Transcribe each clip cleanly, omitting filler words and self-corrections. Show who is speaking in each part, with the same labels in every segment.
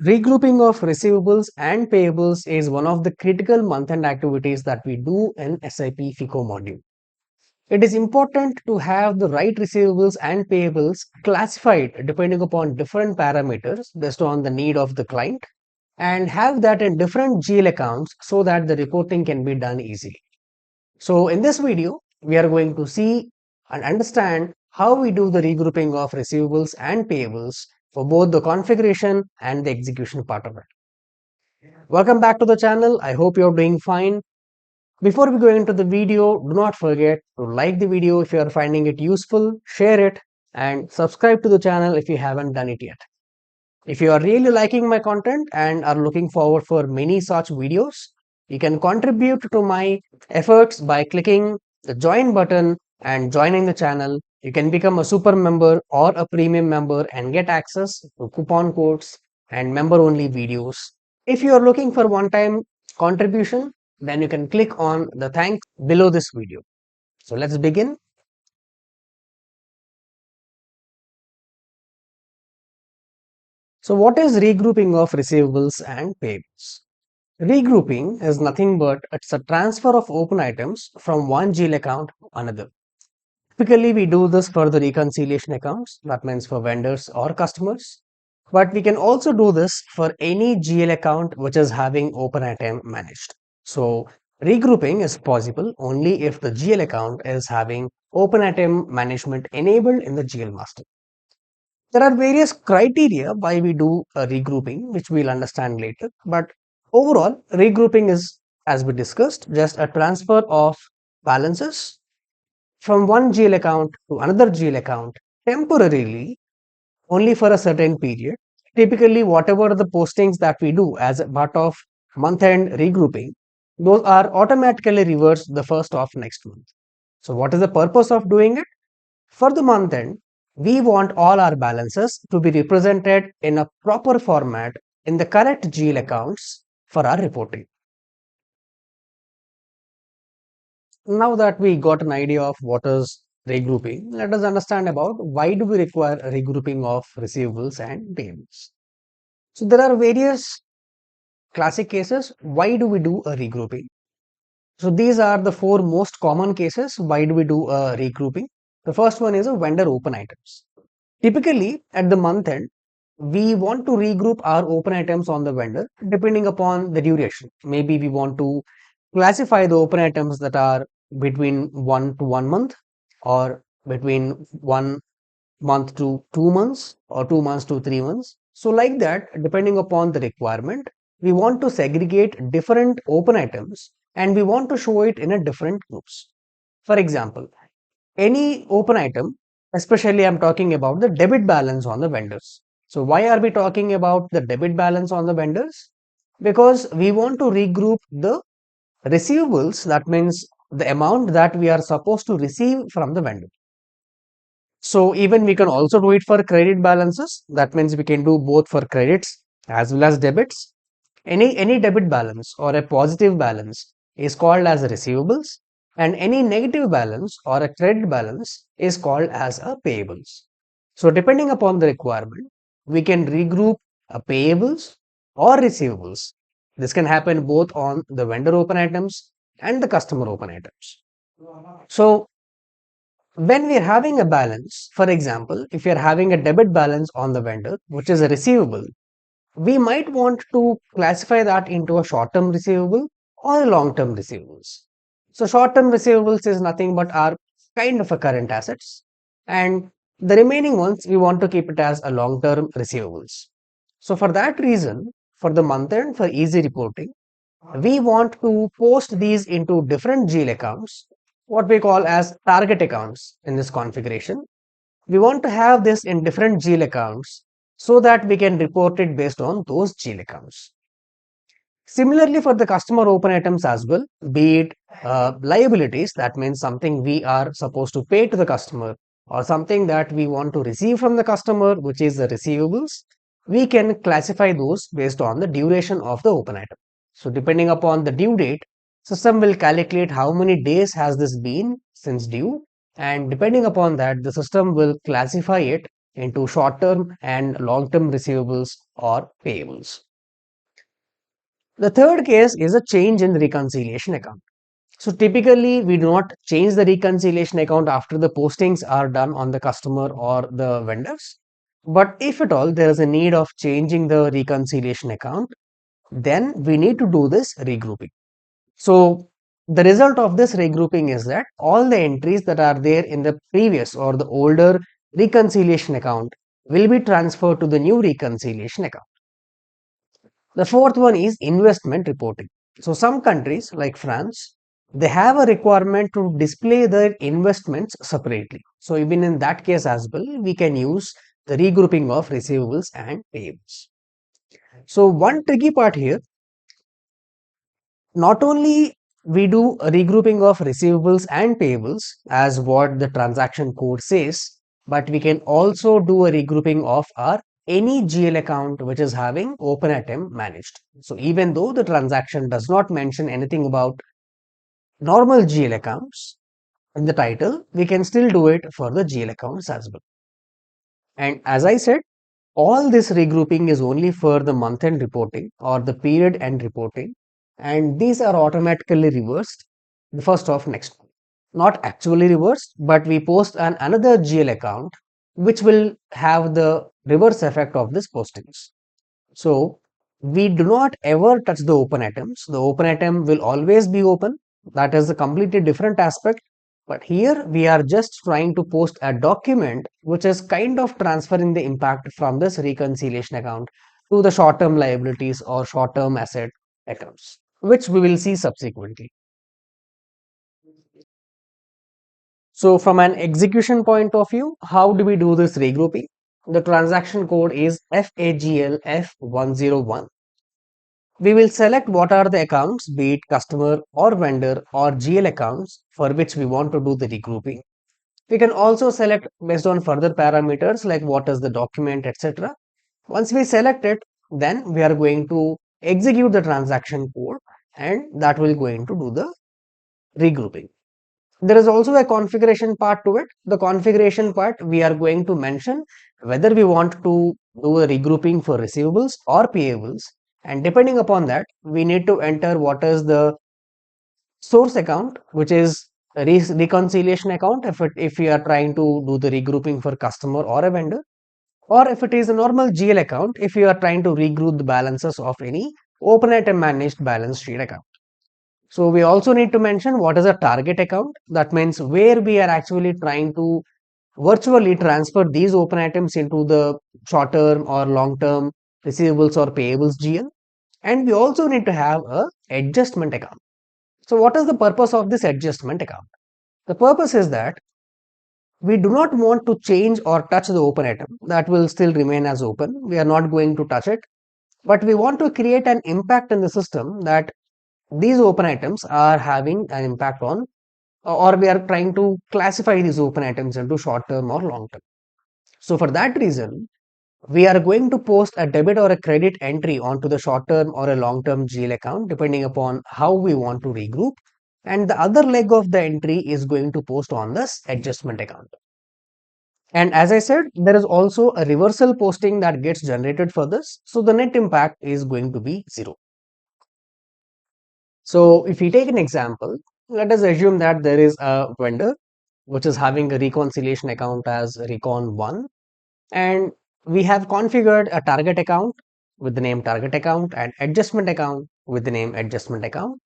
Speaker 1: Regrouping of receivables and payables is one of the critical month-end activities that we do in SAP FICO module. It is important to have the right receivables and payables classified depending upon different parameters based on the need of the client and have that in different GL accounts so that the reporting can be done easily. So in this video, we are going to see and understand how we do the regrouping of receivables and payables for both the configuration and the execution part of it. Welcome back to the channel. I hope you're doing fine. Before we go into the video, do not forget to like the video if you are finding it useful, share it, and subscribe to the channel if you haven't done it yet. If you are really liking my content and are looking forward for many such videos, you can contribute to my efforts by clicking the join button and joining the channel. You can become a super member or a premium member and get access to coupon codes and member only videos. If you are looking for one time contribution, then you can click on the thanks below this video. So let's begin. So what is regrouping of receivables and payables? Regrouping is nothing but it's a transfer of open items from one GL account to another. Typically, we do this for the reconciliation accounts, that means for vendors or customers. But we can also do this for any GL account which is having open item managed. So regrouping is possible only if the GL account is having open item management enabled in the GL master. There are various criteria why we do a regrouping, which we'll understand later. But overall, regrouping is, as we discussed, just a transfer of balances from one GL account to another GL account temporarily, only for a certain period. Typically, whatever the postings that we do as a part of month-end regrouping, those are automatically reversed the first of next month. So, what is the purpose of doing it? For the month end, we want all our balances to be represented in a proper format in the correct GL accounts for our reporting. Now that we got an idea of what is regrouping, let us understand about why do we require a regrouping of receivables and payables. So there are various classic cases. Why do we do a regrouping? So these are the four most common cases. Why do we do a regrouping? The first one is a vendor open items. Typically, at the month end, we want to regroup our open items on the vendor depending upon the duration. Maybe we want to classify the open items that are between 1 to 1 month or between 1 month to 2 months or 2 months to 3 months. So like that, depending upon the requirement, we want to segregate different open items and we want to show it in a different groups. For example, any open item, especially I'm talking about the debit balance on the vendors. So why are we talking about the debit balance on the vendors? Because we want to regroup the receivables, that means the amount that we are supposed to receive from the vendor. So even we can also do it for credit balances. That means we can do both for credits as well as debits. Any debit balance or a positive balance is called as receivables, and any negative balance or a credit balance is called as a payables. So depending upon the requirement, we can regroup a payables or receivables. This can happen both on the vendor open items and the customer open items. So when we are having a balance, for example, if you are having a debit balance on the vendor, which is a receivable, we might want to classify that into a short-term receivable or a long-term receivables. So short-term receivables is nothing but our kind of a current assets, and the remaining ones we want to keep it as a long-term receivables. So for that reason, for the month end, for easy reporting, we want to post these into different GL accounts, what we call as target accounts in this configuration. We want to have this in different GL accounts so that we can report it based on those GL accounts. Similarly, for the customer open items as well, be it liabilities, that means something we are supposed to pay to the customer, or something that we want to receive from the customer, which is the receivables, we can classify those based on the duration of the open item. So depending upon the due date, system will calculate how many days has this been since due, and depending upon that, the system will classify it into short-term and long-term receivables or payables. The third case is a change in the reconciliation account. So typically, we do not change the reconciliation account after the postings are done on the customer or the vendors. But if at all there is a need of changing the reconciliation account, then we need to do this regrouping. So the result of this regrouping is that all the entries that are there in the previous or the older reconciliation account will be transferred to the new reconciliation account. The fourth one is investment reporting. So some countries like France, they have a requirement to display their investments separately. So even in that case as well, we can use the regrouping of receivables and payables. So one tricky part here, not only we do a regrouping of receivables and payables as what the transaction code says, but we can also do a regrouping of our any GL account which is having open item managed. So even though the transaction does not mention anything about normal GL accounts in the title, we can still do it for the GL accounts as well. And as I said, all this regrouping is only for the month end reporting or the period end reporting, and these are automatically reversed the first of next month. Not actually reversed, but we post another GL account which will have the reverse effect of this postings. So we do not ever touch the open items. The open item will always be open. That is a completely different aspect. But here we are just trying to post a document which is kind of transferring the impact from this reconciliation account to the short-term liabilities or short-term asset accounts, which we will see subsequently. So from an execution point of view, how do we do this regrouping? The transaction code is FAGLF101. We will select what are the accounts, be it customer or vendor or GL accounts for which we want to do the regrouping. We can also select based on further parameters like what is the document, etc. Once we select it, then we are going to execute the transaction code and that will going to do the regrouping. There is also a configuration part to it. The configuration part we are going to mention whether we want to do a regrouping for receivables or payables, and depending upon that we need to enter what is the source account, which is a reconciliation account if we are trying to do the regrouping for customer or a vendor, or if it is a normal GL account if you are trying to regroup the balances of any open item managed balance sheet account. So we also need to mention what is a target account. That means where we are actually trying to virtually transfer these open items into the short term or long term receivables or payables GL. And we also need to have a adjustment account. So what is the purpose of this adjustment account? The purpose is that we do not want to change or touch the open item. That will still remain as open. We are not going to touch it. But we want to create an impact in the system that these open items are having an impact on, or we are trying to classify these open items into short term or long term. So for that reason, we are going to post a debit or a credit entry onto the short term or a long term GL account depending upon how we want to regroup, and the other leg of the entry is going to post on this adjustment account. And as I said, there is also a reversal posting that gets generated for this, so the net impact is going to be 0. So if we take an example, let us assume that there is a vendor which is having a reconciliation account as recon 1, and we have configured a target account with the name target account and adjustment account with the name adjustment account.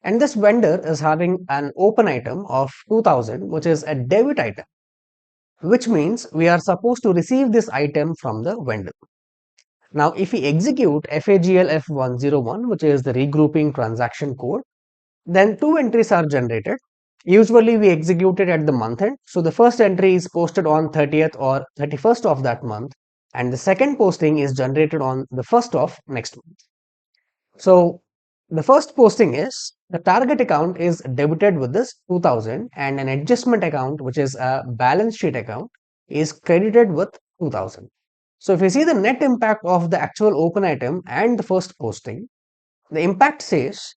Speaker 1: And this vendor is having an open item of 2000, which is a debit item, which means we are supposed to receive this item from the vendor. Now, if we execute FAGLF101, which is the regrouping transaction code, then two entries are generated. Usually we execute it at the month end. So the first entry is posted on 30th or 31st of that month, and the second posting is generated on the 1st of next month. So the first posting is the target account is debited with this 2000, and an adjustment account, which is a balance sheet account, is credited with 2000. So if you see the net impact of the actual open item and the first posting, the impact says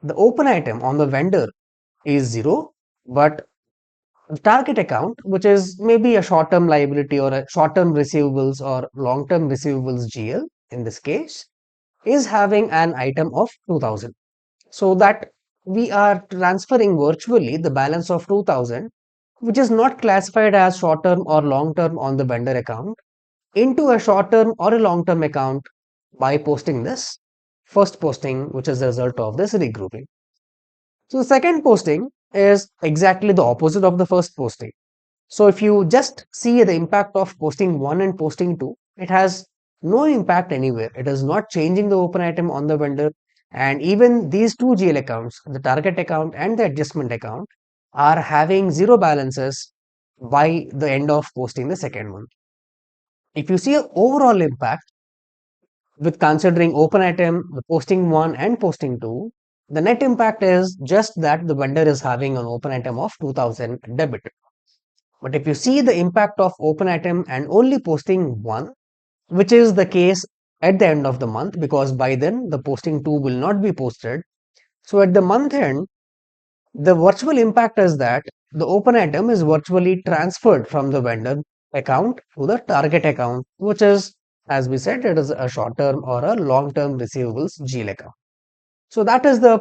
Speaker 1: the open item on the vendor is 0, but The target account, which is maybe a short-term liability or a short-term receivables or long-term receivables GL in this case, is having an item of 2000. So that we are transferring virtually the balance of 2000, which is not classified as short-term or long-term on the vendor account, into a short-term or a long-term account by posting this first posting, which is the result of this regrouping. So the second posting is exactly the opposite of the first posting. So if you just see the impact of posting 1 and posting 2, it has no impact anywhere. It is not changing the open item on the vendor, and even these two GL accounts, the target account and the adjustment account, are having zero balances by the end of posting the second one. If you see an overall impact with considering open item, the posting 1 and posting 2, the net impact is just that the vendor is having an open item of 2000 debit. But if you see the impact of open item and only posting 1, which is the case at the end of the month, because by then the posting 2 will not be posted. So at the month end, the virtual impact is that the open item is virtually transferred from the vendor account to the target account, which is, as we said, it is a short term or a long term receivables GL account. So that is the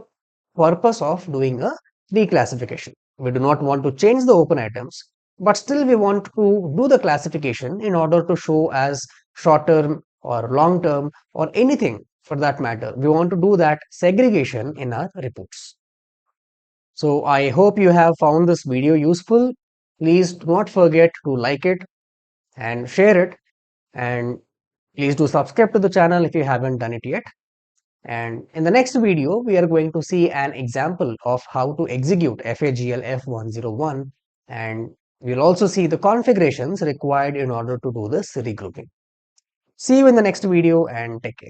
Speaker 1: purpose of doing a reclassification. We do not want to change the open items, but still we want to do the classification in order to show as short term or long term or anything for that matter. We want to do that segregation in our reports. So I hope you have found this video useful. Please do not forget to like it and share it, and please do subscribe to the channel if you haven't done it yet. And in the next video, we are going to see an example of how to execute FAGLF101, and we'll also see the configurations required in order to do this regrouping. See you in the next video and take care.